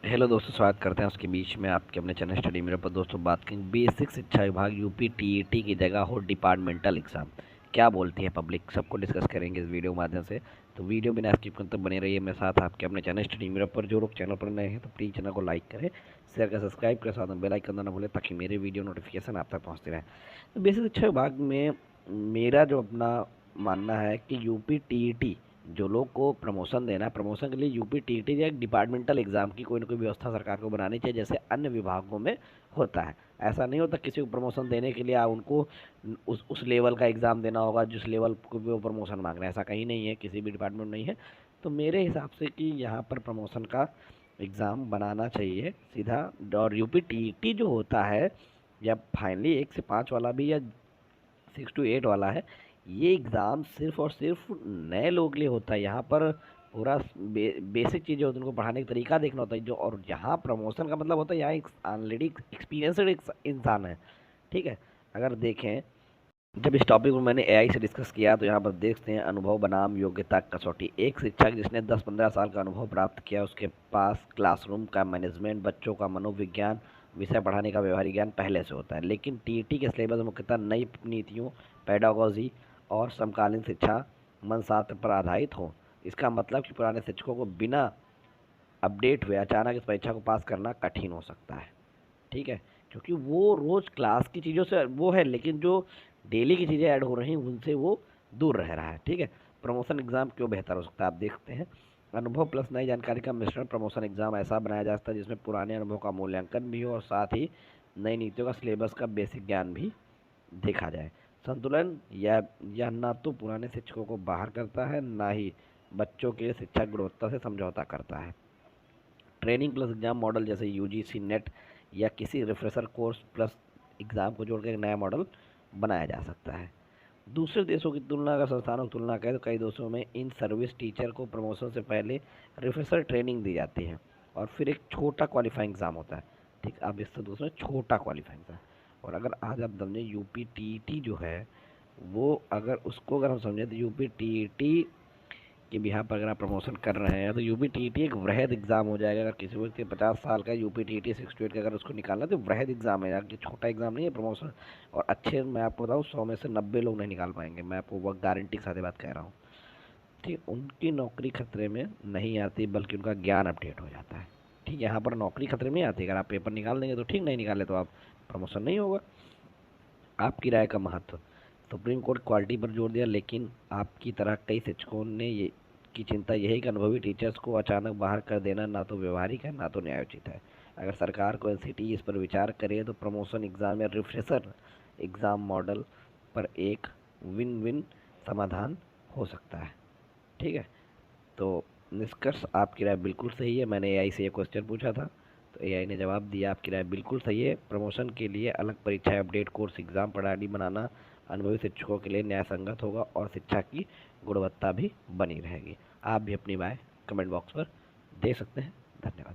Hello दोस्तों, स्वागत करते हैं उसके बीच में आपके अपने चैनल स्टडी मिरर पर। दोस्तों बात करेंगे बेसिक शिक्षा विभाग यूपी टीईटी की जगह हो डिपार्टमेंटल एग्जाम, क्या बोलती है पब्लिक, सबको डिस्कस करेंगे इस वीडियो के माध्यम से। तो वीडियो बिना स्किप करते बने रहिए मेरे साथ आपके अपने चैनल स्टडी मिरर पर। जो लोग चैनल पर नए हैं तो प्लीज़ चैनल को लाइक करें, शेयर करें, सब्सक्राइब करें, साथ में बेल आइकन दबाना ना भूलें ताकि मेरे वीडियो नोटिफिकेशन आप तक पहुँचते रहें। तो बेसिक शिक्षा विभाग में मेरा जो अपना मानना है कि यूपी टीईटी जो लोग को प्रमोशन देना है, प्रमोशन के लिए यूपी टीईटी या डिपार्टमेंटल एग्जाम की कोई ना कोई व्यवस्था सरकार को बनानी चाहिए, जैसे अन्य विभागों में होता है। ऐसा नहीं होता किसी को प्रमोशन देने के लिए उनको उस लेवल का एग्ज़ाम देना होगा जिस लेवल को भी वो प्रमोशन मांग रहे हैं। ऐसा कहीं नहीं है, किसी भी डिपार्टमेंट में नहीं है। तो मेरे हिसाब से कि यहाँ पर प्रमोशन का एग्ज़ाम बनाना चाहिए सीधा। और यूपी टीईटी जो होता है, या फाइनली 1 से 5 वाला भी या 6 to 8 वाला है, ये एग्ज़ाम सिर्फ और सिर्फ नए लोगों के लिए होता है। यहाँ पर पूरा बेसिक चीज़ें होती हैं, उनको पढ़ाने का तरीका देखना होता है जो। और यहाँ प्रमोशन का मतलब होता है यहाँ एक ऑलरेडी एक्सपीरियंसड इंसान है, ठीक है। अगर देखें, जब इस टॉपिक को मैंने एआई से डिस्कस किया तो यहाँ पर देखते हैं अनुभव बनाम योग्यता कसौटी। एक शिक्षक जिसने 10-15 साल का अनुभव प्राप्त किया, उसके पास क्लासरूम का मैनेजमेंट, बच्चों का मनोविज्ञान, विषय पढ़ाने का व्यवहारिक ज्ञान पहले से होता है। लेकिन टीईटी के सिलेबस मुख्यतः नई नीतियों, पेडागोजी और समकालीन शिक्षा मनशास्त्र पर आधारित हो। इसका मतलब कि पुराने शिक्षकों को बिना अपडेट हुए अचानक इस परीक्षा को पास करना कठिन हो सकता है, ठीक है। क्योंकि वो रोज़ क्लास की चीज़ों से वो है, लेकिन जो डेली की चीज़ें ऐड हो रही हैं उनसे वो दूर रह रहा है, ठीक है। प्रमोशन एग्ज़ाम क्यों बेहतर हो सकता है, आप देखते हैं। अनुभव प्लस नई जानकारी का मिश्रण। प्रमोशन एग्ज़ाम ऐसा बनाया जा सकता है जिसमें पुराने अनुभव का मूल्यांकन भी हो और साथ ही नई नीतियों का सिलेबस का बेसिक ज्ञान भी देखा जाए। संतुलन यह ना तो पुराने शिक्षकों को बाहर करता है, ना ही बच्चों के शिक्षा गुणवत्ता से समझौता करता है। ट्रेनिंग प्लस एग्ज़ाम मॉडल जैसे यूजीसी नेट या किसी रिफ्रेशर कोर्स प्लस एग्ज़ाम को जोड़कर एक नया मॉडल बनाया जा सकता है। दूसरे देशों की तुलना, अगर संस्थानों की तुलना करें तो कई देशों में इन सर्विस टीचर को प्रमोशन से पहले रिफ्रेशर ट्रेनिंग दी जाती है और फिर एक छोटा क्वालिफाइंग एग्ज़ाम होता है, ठीक। अब इससे दूसरा छोटा क्वालिफाइंग एग्ज़ाम। और अगर आज आप समझें यूपी टीईटी जो है वो, अगर उसको अगर हम समझें तो यूपी टीईटी कि भी यहाँ पर अगर आप प्रमोशन कर रहे हैं तो यूपी टीईटी एक वृहद एग्जाम हो जाएगा। अगर किसी व्यक्ति 50 साल का यूपी टीईटी 6 to 8 का अगर उसको निकालना तो वृहद एग्जाम है यार, कि छोटा एग्जाम नहीं है प्रमोशन। और अच्छे, मैं आपको बताऊँ, 100 में से 90 लोग नहीं निकाल पाएंगे, मैं आपको वो गारंटी के साथ बात कह रहा हूँ, ठीक। उनकी नौकरी खतरे में नहीं आती बल्कि उनका ज्ञान अपडेट हो जाता है, ठीक। यहाँ पर नौकरी खतरे में आती है, अगर आप पेपर निकाल देंगे तो ठीक, नहीं निकाले तो आप प्रमोशन नहीं होगा। आपकी राय का महत्व। सुप्रीम कोर्ट क्वालिटी पर जोर दिया, लेकिन आपकी तरह कई शिक्षकों ने ये की चिंता यही है कि अनुभवी टीचर्स को अचानक बाहर कर देना ना तो व्यवहारिक है ना तो न्यायोचित है। अगर सरकार को एनसीटी इस पर विचार करे तो प्रमोशन एग्ज़ाम या रिफ्रेशर एग्ज़ाम मॉडल पर एक विन विन समाधान हो सकता है, ठीक है। तो निष्कर्ष, आपकी राय बिल्कुल सही है। मैंने एआई से ये क्वेश्चन पूछा था तो एआई ने जवाब दिया, आपकी राय बिल्कुल सही है। प्रमोशन के लिए अलग परीक्षाएं, अपडेट कोर्स, एग्ज़ाम प्रणाली बनाना अनुभवी शिक्षकों के लिए न्याय संगत होगा और शिक्षा की गुणवत्ता भी बनी रहेगी। आप भी अपनी राय कमेंट बॉक्स पर दे सकते हैं। धन्यवाद।